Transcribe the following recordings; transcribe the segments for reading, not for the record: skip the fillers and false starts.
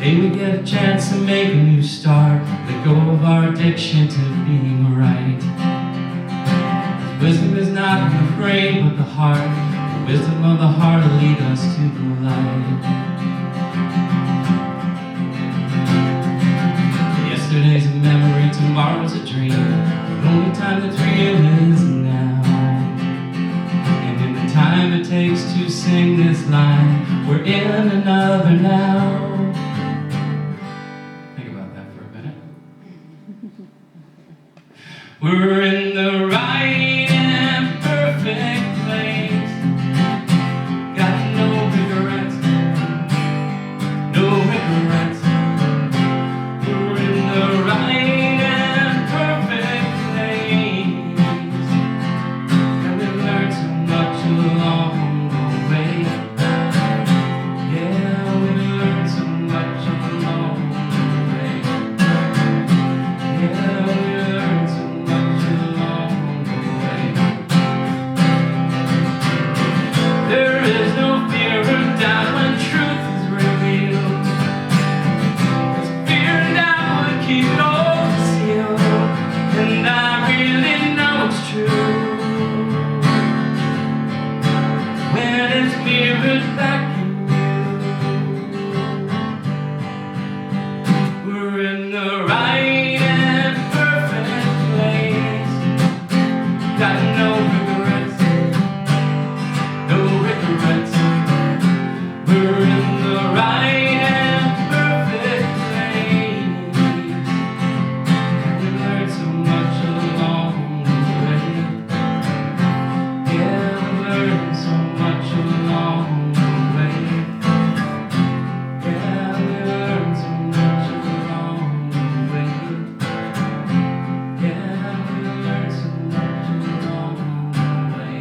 May we get a chance to make a new start, let go of our addiction to being right. Wisdom is not in the brain but the heart. The wisdom of the heart will lead us to the light. Yesterday's a memory, tomorrow's a dream. The only time that's real is now. And in the time it takes to sing this line, we're in another now. Think about that for a minute. We're in the right and perfect place. Got no regrets, no regrets. We're in the right and perfect place. And we learned so much along the way. Yeah, we learned so much along the way. Yeah, we learned so much along the way. There is no fear or doubt when truth is revealed. 'Cause fear and doubt would keep it all concealed. And I really know it's true when it's mirrored back in you. We're in the right and perfect place. Got no regrets, no regrets. We're in the right and perfect place. And we learned so much along the way. Yeah, we learned so much along the way. Yeah, we learned so much along the way. Yeah, we learned so much along the way.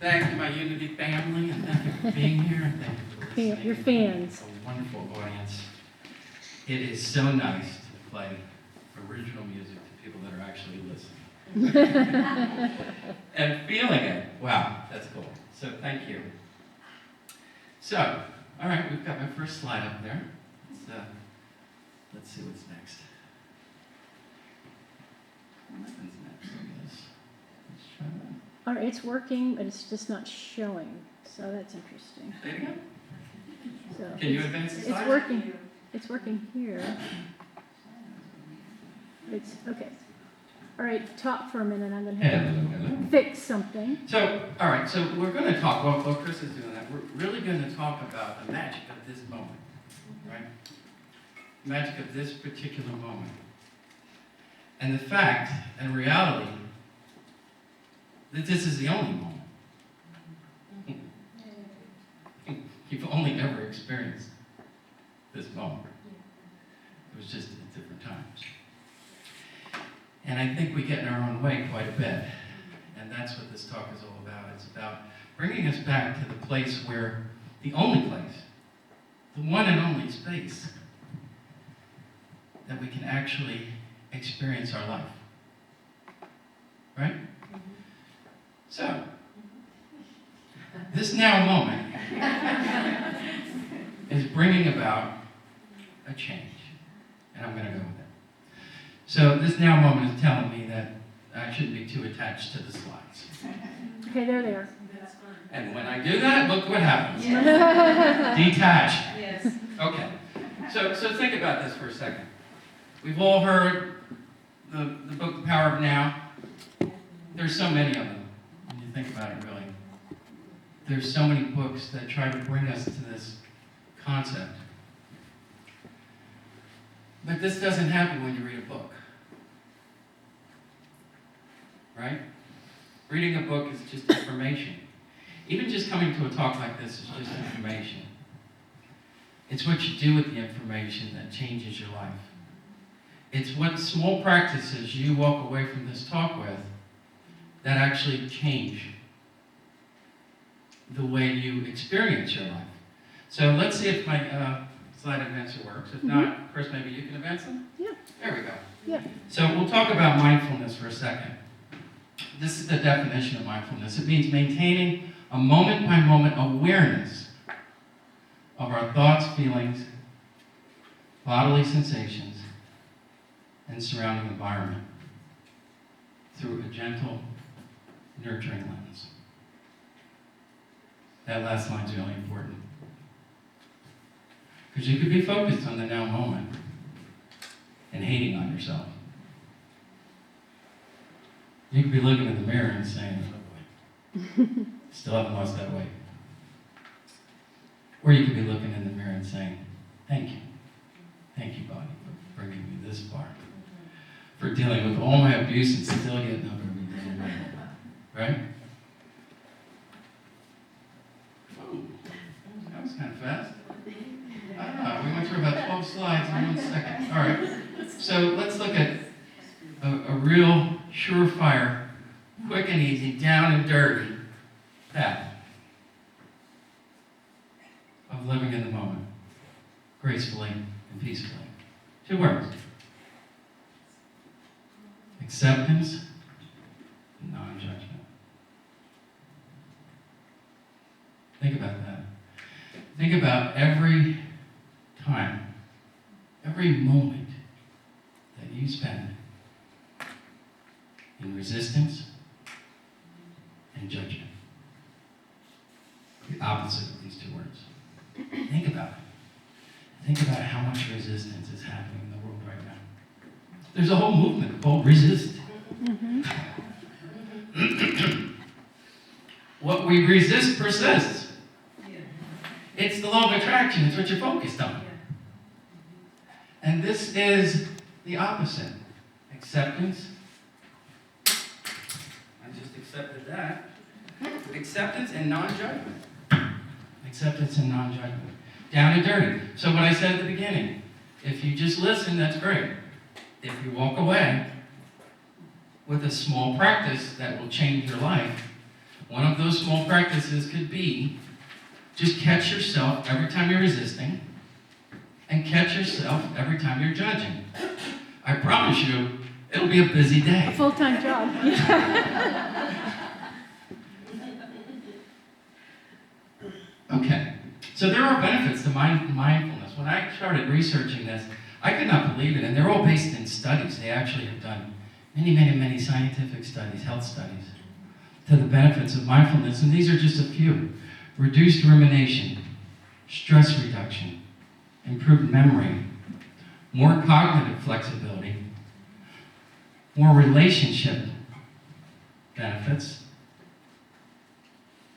Thank you, my Unity family, and thank you for being here, and thank you for listening. Your fans. It's a wonderful audience. It is so nice to play original music to people that are actually listening and feeling it. Wow, that's cool. So thank you. So, all right, we've got my first slide up there. Let's see what's next. Nothing's next, I guess. Let's try that. All right, it's working, but it's just not showing. So that's interesting. Say it again. So Can you advance the slide? it's working. It's working here. It's okay. All right, talk for a minute. I'm going to have to fix something. So, all right, so we're going to talk, while Chris is doing that, we're really going to talk about the magic of this moment, right? The magic of this particular moment. And the fact and reality that this is the only moment. You've only ever experienced this moment. It was just at different times. And I think we get in our own way quite a bit. And that's what this talk is all about. It's about bringing us back to the place where, the only place, the one and only space that we can actually experience our life. Right? So, this now moment is bringing about a change. And I'm going to go with it. So this now moment is telling me that I shouldn't be too attached to the slides. Okay, there they are. And when I do that, look what happens. Detach. Yes. Okay. So think about this for a second. We've all heard the book, The Power of Now. There's so many of them, when you think about it, really. There's so many books that try to bring us to this concept. But this doesn't happen when you read a book. Right? Reading a book is just information. Even just coming to a talk like this is just information. It's what you do with the information that changes your life. It's what small practices you walk away from this talk with that actually change the way you experience your life. So let's see if my slide advancer works. If not, Chris, maybe you can advance them? Yeah. There we go. Yeah. So we'll talk about mindfulness for a second. This is the definition of mindfulness. It means maintaining a moment-by-moment awareness of our thoughts, feelings, bodily sensations, and surrounding environment through a gentle, nurturing lens. That last line's really important. Because you could be focused on the now moment and hating on yourself. You could be looking in the mirror and saying, oh boy, still haven't lost that weight. Or you could be looking in the mirror and saying, thank you. Thank you, body, for bringing me this far. For dealing with all my abuse and still getting up every day. Right? Oh, that was kind of fast. We went through about 12 slides in 1 second. All right. So let's look at a real surefire, quick and easy, down and dirty path of living in the moment, gracefully and peacefully. 2 words. Acceptance and non-judgment. Think about that. Think about every time, every moment that you spend in resistance and judgment. The opposite of these 2 words. Think about it. Think about how much resistance is happening in the world right now. There's a whole movement called resist. Mm-hmm. What we resist persists. It's the law of attraction. It's what you're focused on. And this is the opposite. Acceptance. I just accepted that. Acceptance and non-judgment. Acceptance and non-judgment. Down and dirty. So what I said at the beginning, if you just listen, that's great. If you walk away with a small practice that will change your life, one of those small practices could be just catch yourself every time you're resisting and catch yourself every time you're judging. I promise you, it'll be a busy A day. full-time job. Okay, so there are benefits to mindfulness. When I started researching this, I could not believe it, and they're all based in studies. They actually have done many scientific studies, health studies, to the benefits of mindfulness, and these are just a few. Reduced rumination, stress reduction, improved memory, more cognitive flexibility, more relationship benefits,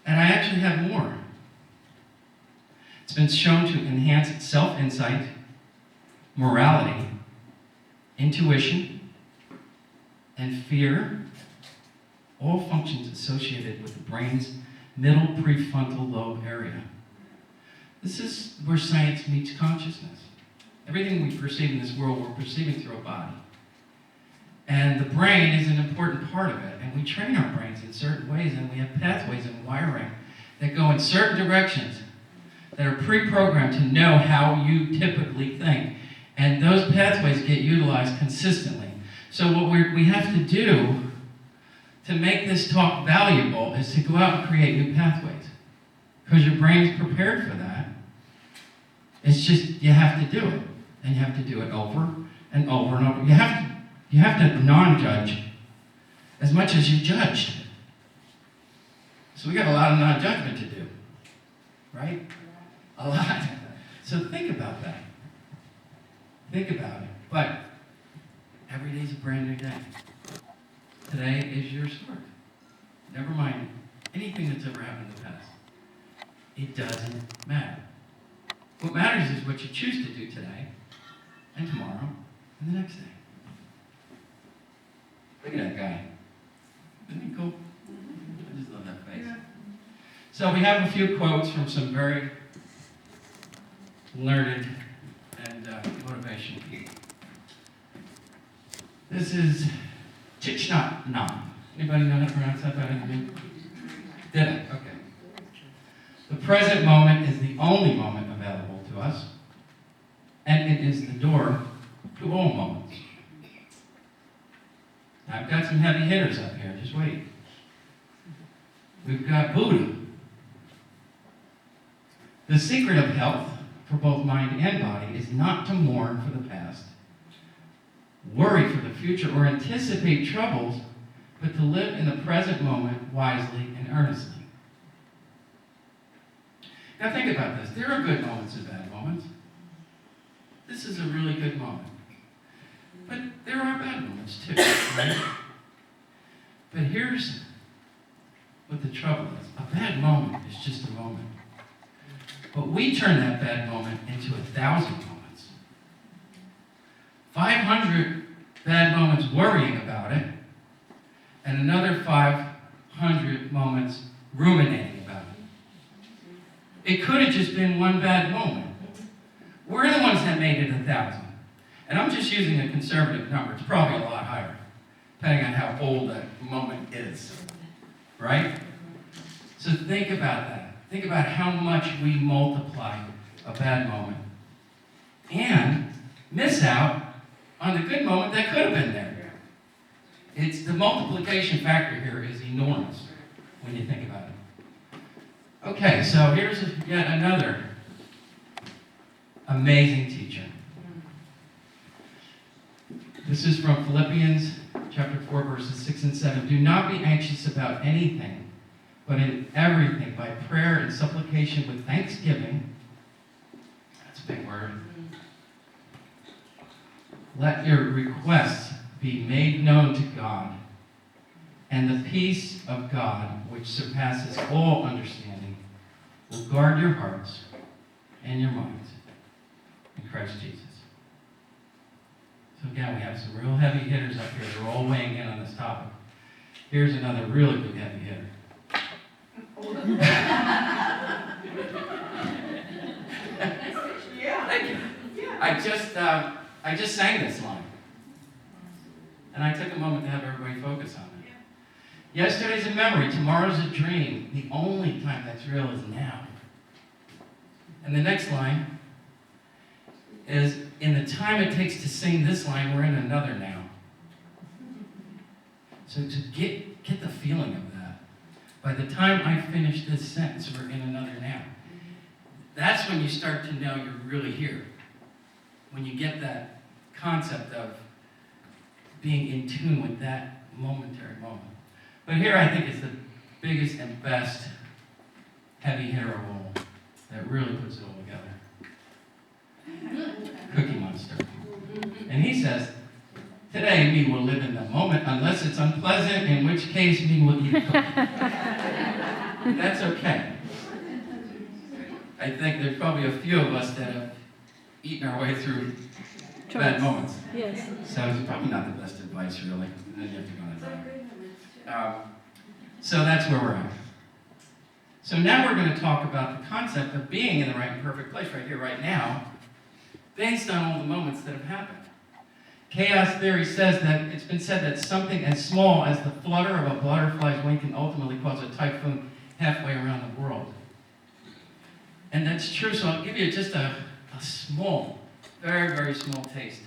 and I actually have more. It's been shown to enhance self-insight, morality, intuition, and fear, all functions associated with the brain's middle prefrontal lobe area. This is where science meets consciousness. Everything we perceive in this world, we're perceiving through a body. And the brain is an important part of it, and we train our brains in certain ways, and we have pathways and wiring that go in certain directions that are pre-programmed to know how you typically think. And those pathways get utilized consistently. So what we have to do to make this talk valuable is to go out and create new pathways. Because your brain is prepared for that. It's just, you have to do it. And you have to do it over and over and over. You have to non-judge as much as you judged. So we got a lot of non-judgment to do. Right? A lot. So think about that. Think about it. But every day is a brand new day. Today is your start. Never mind anything that's ever happened in the past. It doesn't matter. What matters is what you choose to do today, and tomorrow, and the next day. Look at that guy. Isn't he cool? I just love that face. So we have a few quotes from some very learned and motivational people. This is Thich Nhat Hanh. Anybody know how to pronounce that better than me? Did I? Okay. The present moment is the only moment available to us. and it is the door to all moments. Now, I've got some heavy hitters up here, just wait. We've got Buddha. The secret of health for both mind and body is not to mourn for the past, worry for the future, or anticipate troubles, but to live in the present moment wisely and earnestly. Now think about this. There are good moments and bad moments. This is a really good moment. But there are bad moments too, right? But here's what the trouble is. A bad moment is just a moment. But we turn that bad moment into 1,000 moments. 500 bad moments worrying about it, and another 500 moments ruminating about it. It could have just been one bad moment. We're the ones that made it 1,000. And I'm just using a conservative number. It's probably a lot higher, depending on how old that moment is. Right? So think about that. Think about how much we multiply a bad moment. And miss out on the good moment that could have been there. It's the multiplication factor here is enormous when you think about it. Okay, so here's yet another amazing teacher. This is from Philippians chapter 4, verses 6 and 7. Do not be anxious about anything, but in everything, by prayer and supplication with thanksgiving, that's a big word, let your requests be made known to God, and the peace of God, which surpasses all understanding, will guard your hearts and your minds in Christ Jesus. So again, we have some real heavy hitters up here. They're all weighing in on this topic. Here's another really big heavy hitter. Thank you. I just sang this line. And I took a moment to have everybody focus on it. Yesterday's a memory, tomorrow's a dream. The only time that's real is now. And the next line is, in the time it takes to sing this line, we're in another now. So to get the feeling of that, by the time I finish this sentence, we're in another now. That's when you start to know you're really here. When you get that concept of being in tune with that momentary moment. But here I think is the biggest and best heavy hitter of all that really puts it all together. Cookie Monster. And he says, today me will live in the moment unless it's unpleasant, in which case me will eat cookie. That's okay. I think there's probably a few of us that have eaten our way through bad moments. Yes. So it's probably not the best advice, really. Then you have to go on a diet. So that's where we're at. So now we're going to talk about the concept of being in the right and perfect place right here, right now, based on all the moments that have happened. Chaos theory says that it's been said that something as small as the flutter of a butterfly's wing can ultimately cause a typhoon halfway around the world. And that's true, so I'll give you just a small, very, very small taste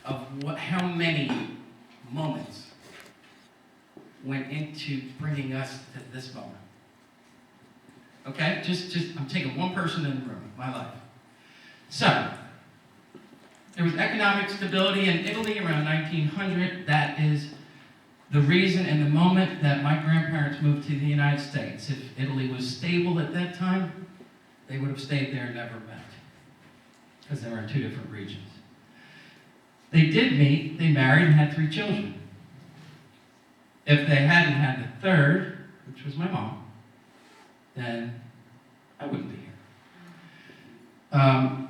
of how many moments went into bringing us to this moment. Okay? Just I'm taking one person in the room, my life. So, there was economic stability in Italy around 1900. That is the reason and the moment that my grandparents moved to the United States. If Italy was stable at that time, they would have stayed there and never met, because they were in two different regions. They did meet, they married, and had 3 children. If they hadn't had the third, which was my mom, then I wouldn't be here.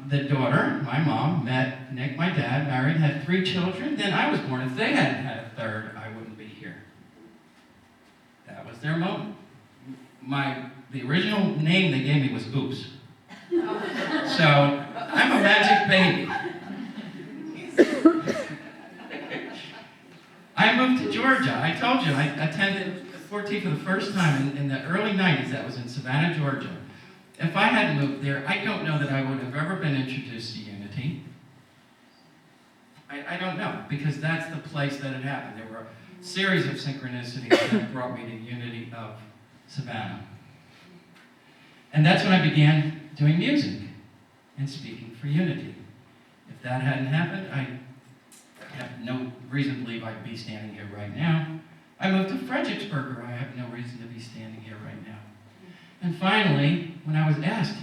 The daughter, my mom, met Nick, my dad, married, had 3 children, then I was born. If they hadn't had a third, I wouldn't be here. That was their moment. The original name they gave me was Oops. So, I'm a magic baby. I moved to Georgia. I told you, I attended 14 for the first time in the early 90s. That was in Savannah, Georgia. If I hadn't moved there, I don't know that I would have ever been introduced to Unity. I don't know, because that's the place that it happened. There were a series of synchronicities that brought me to Unity of Savannah. And that's when I began doing music and speaking for Unity. If that hadn't happened, I have no reason to believe I'd be standing here right now. I moved to Fredericksburg, I have no reason to be standing here right now. And finally, when I was asked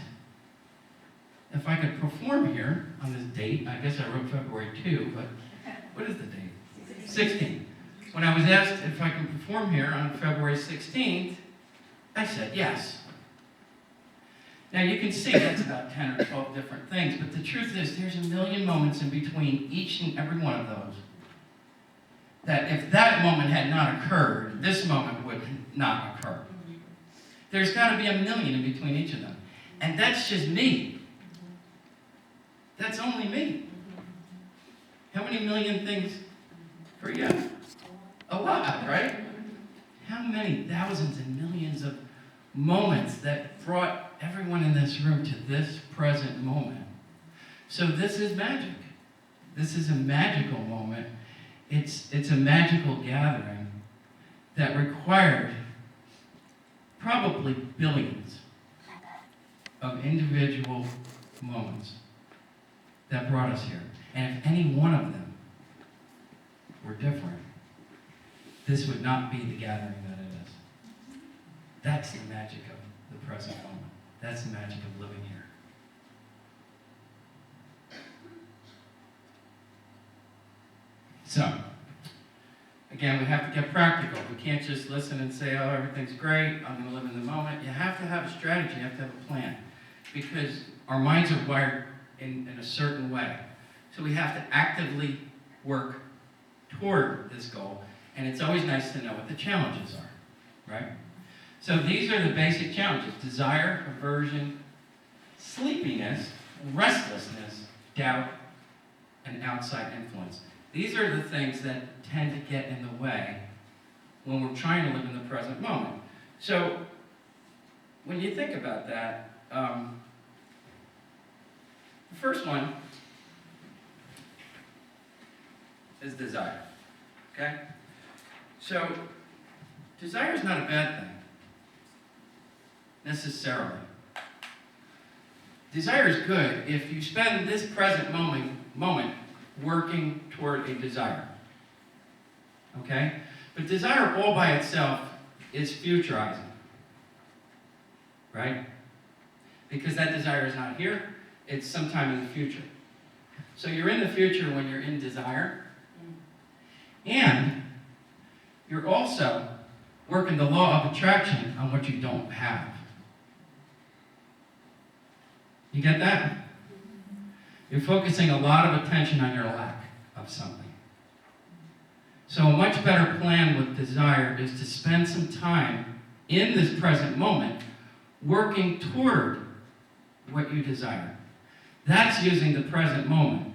if I could perform here on this date, I guess I wrote February 2, but what is the date? 16th. When I was asked if I could perform here on February 16th, I said yes. Now you can see that's about 10 or 12 different things, but the truth is there's a million moments in between each and every one of those that if that moment had not occurred, this moment would not occur. There's got to be a million in between each of them. And that's just me. That's only me. How many million things for you? A lot, right? How many thousands and millions of moments that brought everyone in this room to this present moment? So this is magic. This is a magical moment. It's a magical gathering that required probably billions of individual moments that brought us here. And if any one of them were different, this would not be the gathering that it is. That's the magic of the present moment. That's the magic of living here. So, again, we have to get practical. We can't just listen and say, oh, everything's great, I'm going to live in the moment. You have to have a strategy, you have to have a plan. Because our minds are wired in a certain way. So we have to actively work toward this goal. And it's always nice to know what the challenges are, right? So these are the basic challenges: desire, aversion, sleepiness, restlessness, doubt, and outside influence. These are the things that tend to get in the way when we're trying to live in the present moment. So when you think about that, the first one is desire, okay? So desire is not a bad thing, necessarily. Desire is good if you spend this present moment working toward a desire, okay? But desire all by itself is futurizing, right? Because that desire is not here, it's sometime in the future. So you're in the future when you're in desire, and you're also working the law of attraction on what you don't have. You get that? You're focusing a lot of attention on your lack of something. So a much better plan with desire is to spend some time in this present moment working toward what you desire. That's using the present moment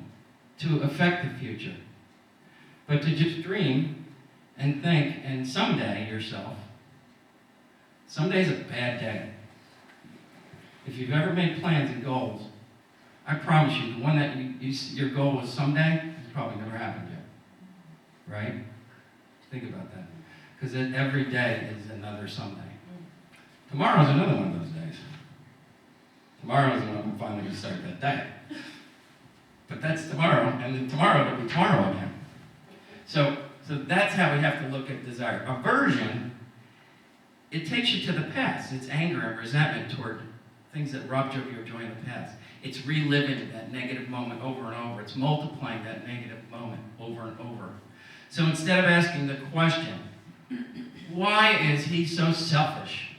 to affect the future. But to just dream and think and someday yourself, someday's a bad day. If you've ever made plans and goals, I promise you, the one that your goal was someday, it's probably never happened yet. Right? Think about that. Because every day is another someday. Tomorrow's another one of those days. Tomorrow is when I'm finally going to start that day. But that's tomorrow, and then tomorrow will be tomorrow again. So that's how we have to look at desire. Aversion, it takes you to the past. It's anger and resentment toward things that robbed you of your joy in the past. It's reliving that negative moment over and over. It's multiplying that negative moment over and over. So instead of asking the question, why is he so selfish?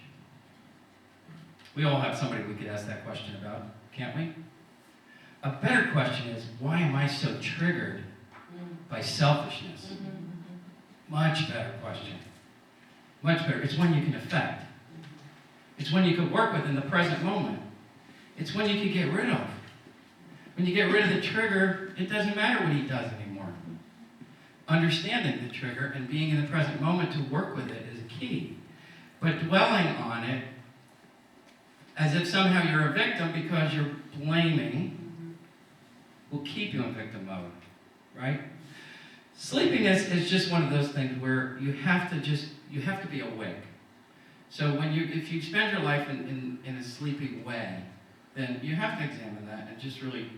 We all have somebody we could ask that question about, can't we? A better question is, why am I so triggered by selfishness? Much better question. Much better. It's one you can affect. It's one you can work with in the present moment. It's one you can get rid of. When you get rid of the trigger, it doesn't matter what he does anymore. Understanding the trigger and being in the present moment to work with it is a key. But dwelling on it as if somehow you're a victim because you're blaming will keep you in victim mode, right? Sleepiness is just one of those things where you have to be awake. So if you spend your life in a sleepy way, then you have to examine that and just really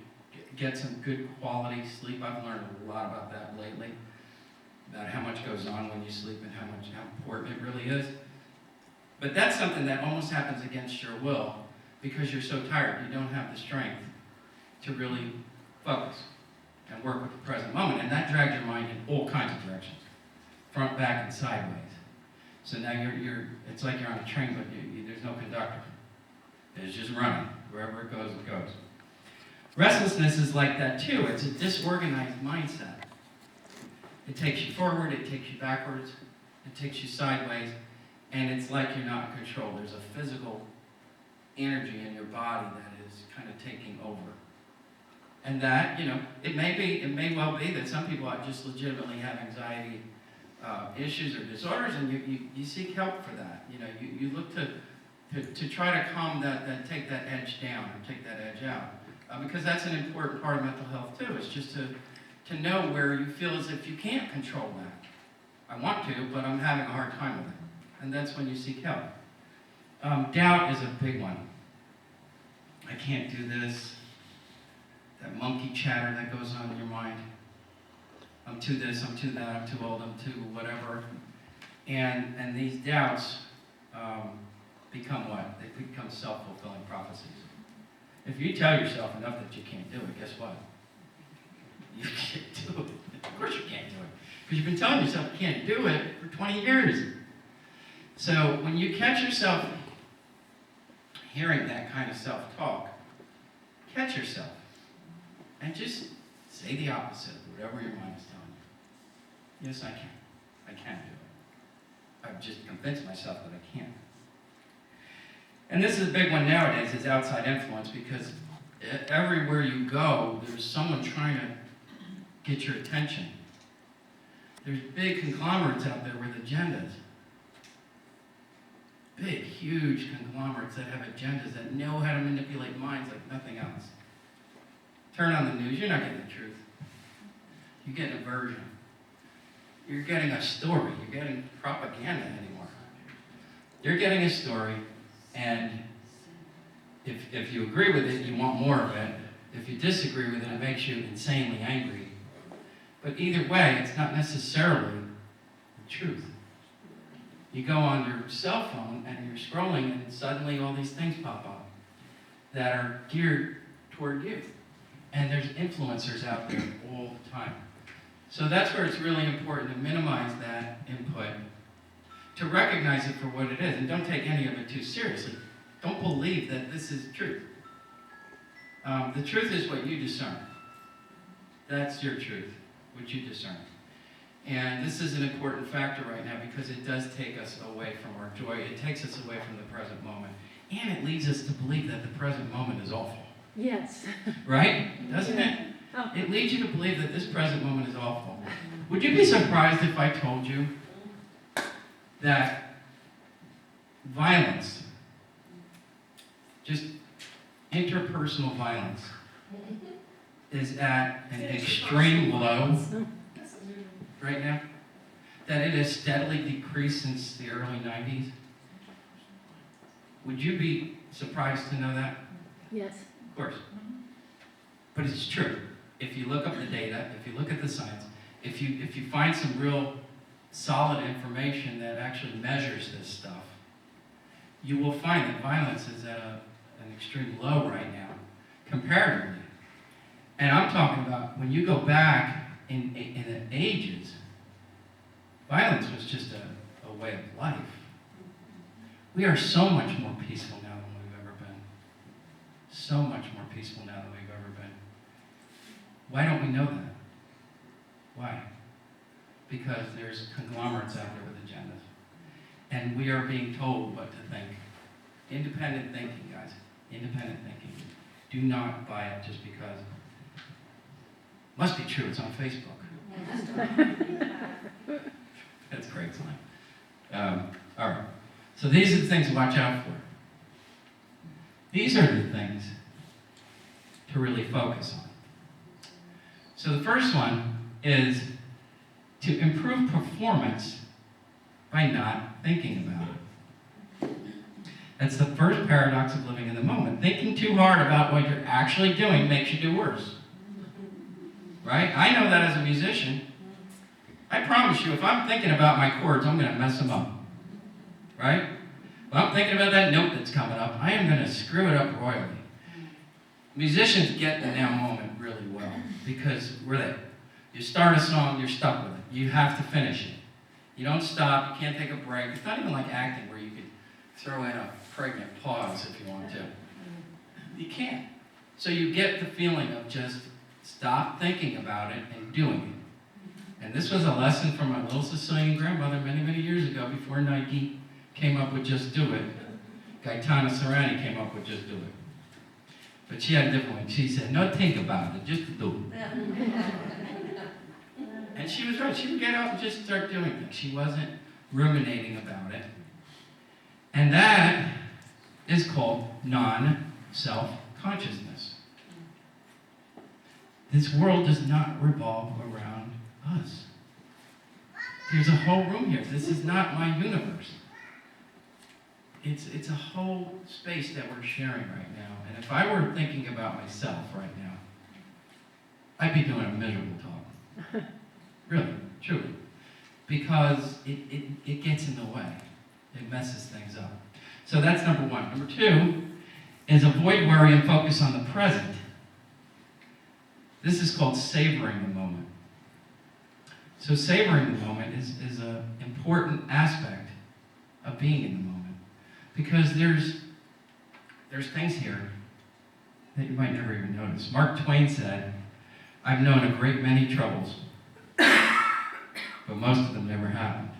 get some good quality sleep. I've learned a lot about that lately, about how much goes on when you sleep and how important it really is. But that's something that almost happens against your will because you're so tired. You don't have the strength to really focus and work with the present moment. And that drags your mind in all kinds of directions, front, back, and sideways. So now it's like you're on a train, but there's no conductor. It's just running. Wherever it goes, it goes. Restlessness is like that too. It's a disorganized mindset. It takes you forward, it takes you backwards, it takes you sideways, and it's like you're not in control. There's a physical energy in your body that is kind of taking over. And that, it may well be that some people just legitimately have anxiety issues or disorders, and you seek help for that. You look to try to calm that, take that edge down or take that edge out. Because that's an important part of mental health too, is just to know where you feel as if you can't control that. I want to, but I'm having a hard time with it. And that's when you seek help. Doubt is a big one. I can't do this. That monkey chatter that goes on in your mind. I'm too this, I'm too that, I'm too old, I'm too whatever. And these doubts become what? They become self-fulfilling prophecies. If you tell yourself enough that you can't do it, guess what? You can't do it. Of course you can't do it. Because you've been telling yourself you can't do it for 20 years. So when you catch yourself hearing that kind of self-talk, catch yourself. And just say the opposite of whatever your mind is telling you. Yes, I can. I can do it. I've just convinced myself that I can. And this is a big one nowadays, is outside influence, because everywhere you go, there's someone trying to get your attention. There's big conglomerates out there with agendas. Big, huge conglomerates that have agendas that know how to manipulate minds like nothing else. Turn on the news, you're not getting the truth. You're getting a version. You're getting a story. You're getting propaganda anymore. You're getting a story, and if you agree with it, you want more of it. If you disagree with it, it makes you insanely angry. But either way, it's not necessarily the truth. You go on your cell phone and you're scrolling, and suddenly all these things pop up that are geared toward you. And there's influencers out there all the time. So that's where it's really important to minimize that input, to recognize it for what it is, and don't take any of it too seriously. Don't believe that this is truth. The truth is what you discern. That's your truth, what you discern. And this is an important factor right now because it does take us away from our joy. It takes us away from the present moment. And it leads us to believe that the present moment is awful. Yes. Right? Doesn't it? Oh. It leads you to believe that this present moment is awful. Would you be surprised if I told you that violence, just interpersonal violence, is at an extreme low right now? That it has steadily decreased since the early 90s? Would you be surprised to know that? Yes. Of course. But it's true. If you look up the data, if you look at the science, if you find some real solid information that actually measures this stuff, you will find that violence is at an extreme low right now, comparatively. And I'm talking about when you go back in the ages, violence was just a way of life. We are so much more peaceful now than we've ever been. So much more peaceful now than we've ever been. Why don't we know that? Why? Because there's conglomerates out there with agendas. And we are being told what to think. Independent thinking, guys. Independent thinking. Do not buy it just because. Must be true, it's on Facebook. That's Craig's line. All right. So these are the things to watch out for. These are the things to really focus on. So the first one is to improve performance by not thinking about it. That's the first paradox of living in the moment. Thinking too hard about what you're actually doing makes you do worse. Right? I know that as a musician. I promise you, if I'm thinking about my chords, I'm going to mess them up. Right? If I'm thinking about that note that's coming up, I am going to screw it up royally. Musicians get the now moment really well because we're there. You start a song, you're stuck with it. You have to finish it. You don't stop, you can't take a break. It's not even like acting where you could throw in a pregnant pause if you want to. You can't. So you get the feeling of just stop thinking about it and doing it. And this was a lesson from my little Sicilian grandmother many, many years ago before Nike came up with Just Do It. Gaetano Serrani came up with Just Do It. But she had a different one. She said, no, think about it, just do it. And she was right. She would get up and just start doing things. She wasn't ruminating about it. And that is called non-self-consciousness. This world does not revolve around us. There's a whole room here. This is not my universe. It's a whole space that we're sharing right now. And if I were thinking about myself right now, I'd be doing a miserable talk. Really, truly. Because it gets in the way. It messes things up. So that's number one. Number two is avoid worry and focus on the present. This is called savoring the moment. So savoring the moment is an important aspect of being in the moment. Because there's things here that you might never even notice. Mark Twain said, I've known a great many troubles, but most of them never happened.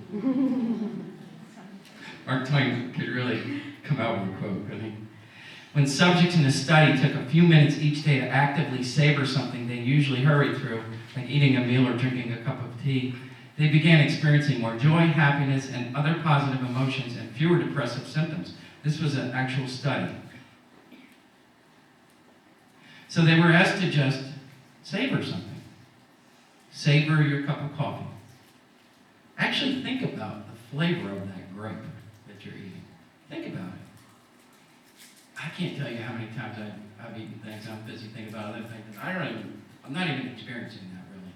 Mark Twain could really come out with a quote, couldn't he? When subjects in a study took a few minutes each day to actively savor something they usually hurried through, like eating a meal or drinking a cup of tea, they began experiencing more joy, happiness, and other positive emotions and fewer depressive symptoms. This was an actual study. So they were asked to just savor something. Savor your cup of coffee. Actually think about the flavor of that grape that you're eating. Think about it. I can't tell you how many times I've eaten things, I'm busy thinking about other things. I'm not even experiencing that really.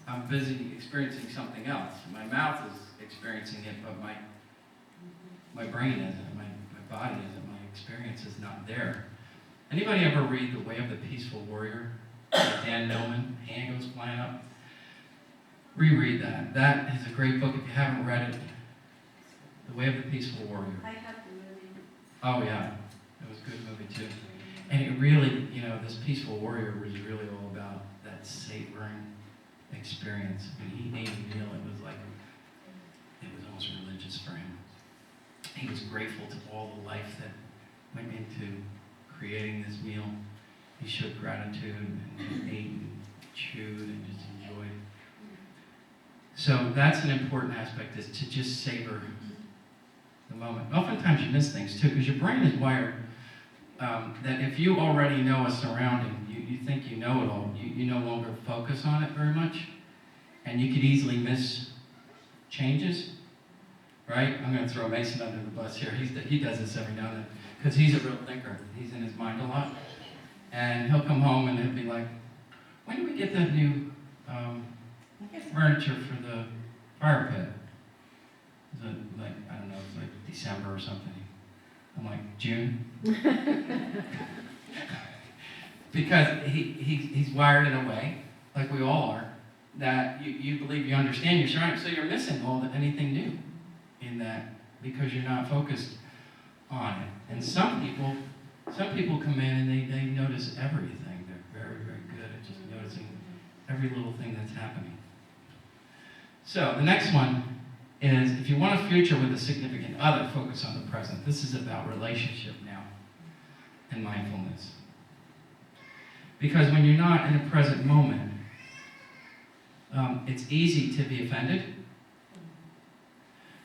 I'm busy experiencing something else. My mouth is experiencing it, but my brain isn't, my body isn't, my experience is not there. Anybody ever read The Way of the Peaceful Warrior? Dan Millman, hand goes flying up. Reread that. That is a great book if you haven't read it. The Way of the Peaceful Warrior. I have the movie. Oh yeah, it was a good movie too. And it really, this Peaceful Warrior was really all about that savoring experience. When he ate a meal, it was almost religious for him. He was grateful to all the life that went into creating this meal. He showed gratitude and ate and chewed and just enjoyed. So that's an important aspect, is to just savor the moment. Oftentimes you miss things too, because your brain is wired that if you already know a surrounding, you think you know it all, you no longer focus on it very much, and you could easily miss changes, right? I'm going to throw Mason under the bus here. He does this every now and then, because he's a real thinker. He's in his mind a lot. And he'll come home and he'll be like, when do we get that new furniture for the fire pit? Is it like, I don't know, it's like December or something. I'm like, June? Because he's wired in a way, like we all are, that you believe you understand your surroundings, so you're missing anything new in that because you're not focused on it. And some people come in and they notice everything. They're very, very good at just noticing every little thing that's happening. So the next one is, if you want a future with a significant other, focus on the present. This is about relationship now and mindfulness. Because when you're not in a present moment, it's easy to be offended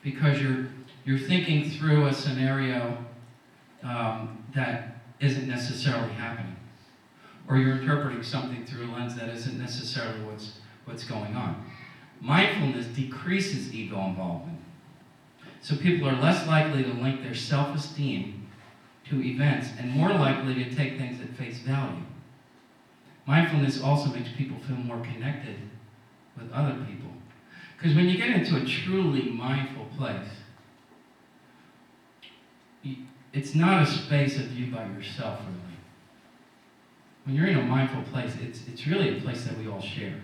because you're thinking through a scenario that isn't necessarily happening, or you're interpreting something through a lens that isn't necessarily what's going on. Mindfulness decreases ego involvement. So people are less likely to link their self-esteem to events and more likely to take things at face value. Mindfulness also makes people feel more connected with other people. Because when you get into a truly mindful place, it's not a space of you by yourself, really. When you're in a mindful place, it's really a place that we all share.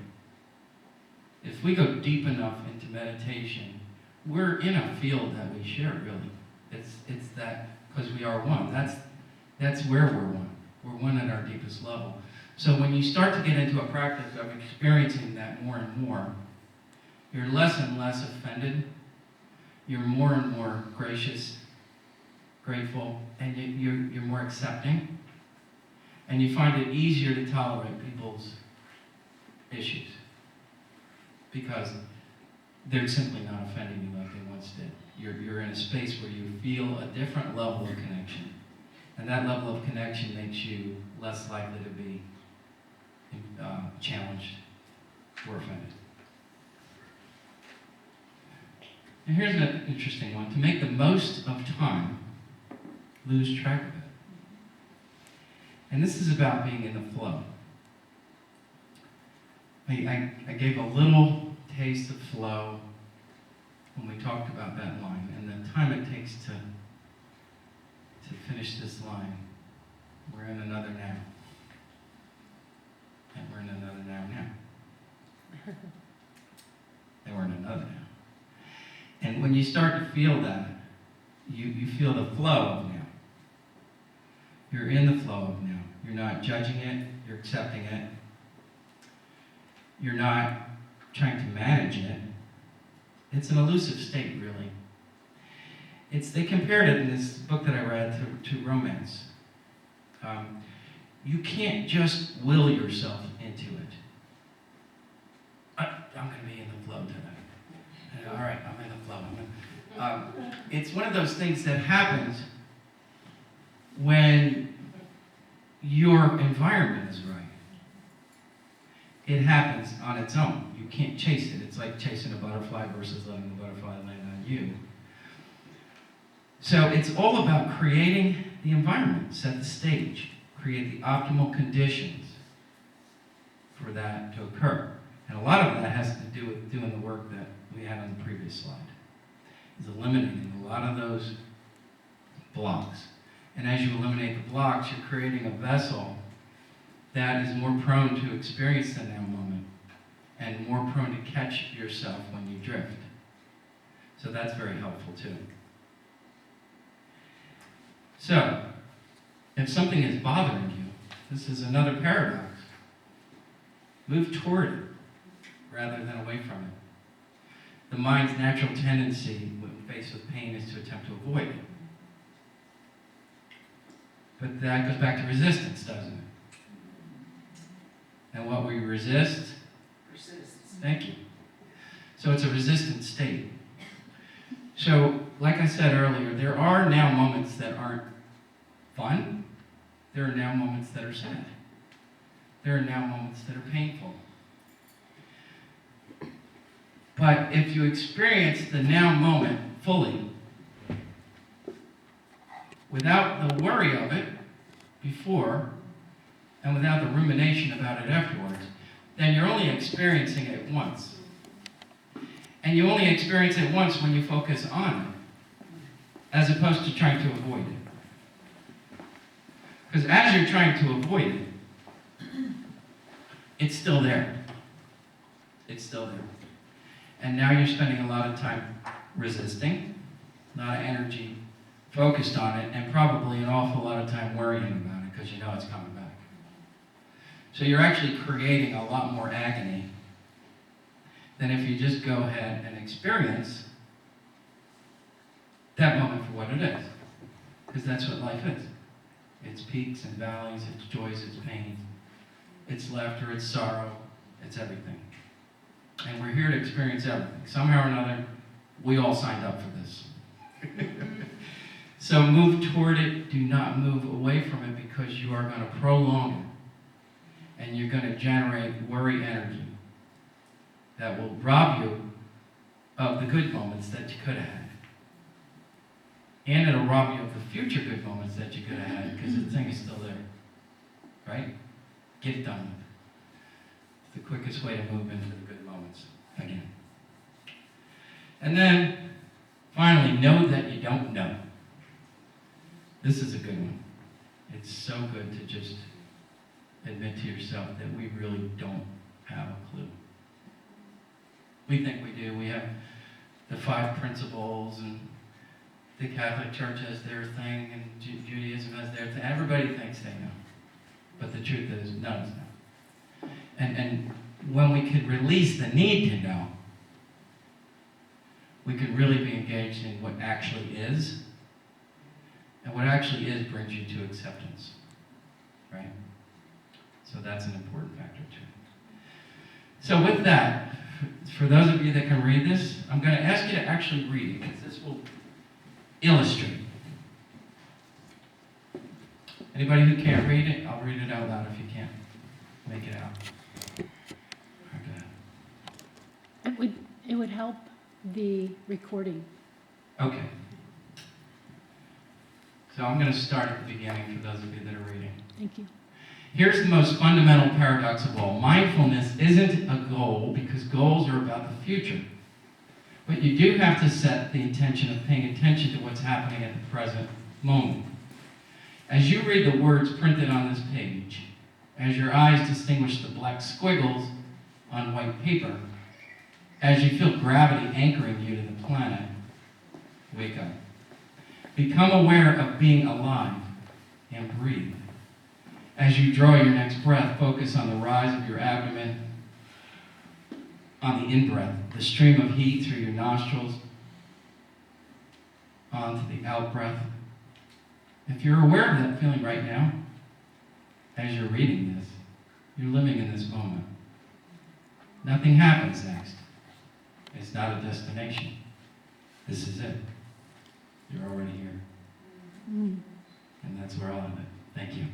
If we go deep enough into meditation, we're in a field that we share, really. It's that, because we are one. That's where we're one. We're one at our deepest level. So when you start to get into a practice of experiencing that more and more, you're less and less offended. You're more and more gracious, grateful, and you're more accepting. And you find it easier to tolerate people's issues because they're simply not offending you like they once did. You're in a space where you feel a different level of connection. And that level of connection makes you less likely to be challenged or offended. And here's an interesting one. To make the most of time, lose track of it. And this is about being in the flow. I gave a little taste of flow when we talked about that line, and the time it takes to finish this line. We're in another now. And we're in another now. And we're in another now. And when you start to feel that, you feel the flow of now. You're in the flow of now. You're not judging it, you're accepting it. You're not trying to manage it. It's an elusive state, really. They compared it in this book that I read to romance. You can't just will yourself into it. I'm going to be in the flow today. All right, I'm in the flow. It's one of those things that happens when your environment is right. It happens on its own. You can't chase it. It's like chasing a butterfly versus letting the butterfly land on you. So it's all about creating the environment, set the stage, create the optimal conditions for that to occur. And a lot of that has to do with doing the work that we had on the previous slide. Is eliminating a lot of those blocks. And as you eliminate the blocks, you're creating a vessel that is more prone to experience the now moment and more prone to catch yourself when you drift. So that's very helpful too. So, if something is bothering you, this is another paradox. Move toward it rather than away from it. The mind's natural tendency when faced with pain is to attempt to avoid it. But that goes back to resistance, doesn't it? And what we resist? Persists. Thank you. So it's a resistant state. So, like I said earlier, there are now moments that aren't fun. There are now moments that are sad. There are now moments that are painful. But if you experience the now moment fully, without the worry of it before, and without the rumination about it afterwards, then you're only experiencing it once. And you only experience it once when you focus on it, as opposed to trying to avoid it. Because as you're trying to avoid it, it's still there. It's still there. And now you're spending a lot of time resisting, a lot of energy focused on it, and probably an awful lot of time worrying about it because you know it's coming back. So you're actually creating a lot more agony than if you just go ahead and experience that moment for what it is. Because that's what life is. It's peaks and valleys, it's joys, it's pains, it's laughter, it's sorrow, it's everything. And we're here to experience everything. Somehow or another, we all signed up for this. So move toward it, do not move away from it because you are going to prolong it. And you're going to generate worry energy. that will rob you of the good moments that you could have had. And it'll rob you of the future good moments that you could have had, because the thing is still there. Right? Get it done with. It's the quickest way to move into the good moments again. And then, finally, know that you don't know. This is a good one. It's so good to just admit to yourself that we really don't have a clue. We think we do. We have the 5 principles, and the Catholic Church has their thing, and Judaism has their thing. Everybody thinks they know. But the truth is, none of us know. And when we could release the need to know, we could really be engaged in what actually is. And what actually is brings you to acceptance. Right? So that's an important factor too. So with that, for those of you that can read this, I'm going to ask you to actually read it, because this will illustrate. Anybody who can't read it, I'll read it out loud if you can't make it out. Okay. It would help the recording. Okay. So I'm going to start at the beginning for those of you that are reading. Thank you. Here's the most fundamental paradox of all. Mindfulness isn't a goal, because goals are about the future. But you do have to set the intention of paying attention to what's happening at the present moment. As you read the words printed on this page, as your eyes distinguish the black squiggles on white paper, as you feel gravity anchoring you to the planet, wake up. Become aware of being alive and breathe. As you draw your next breath, focus on the rise of your abdomen, on the in-breath, the stream of heat through your nostrils, onto the out-breath. If you're aware of that feeling right now, as you're reading this, you're living in this moment. Nothing happens next. It's not a destination. This is it. You're already here. And that's where I'll end it. Thank you.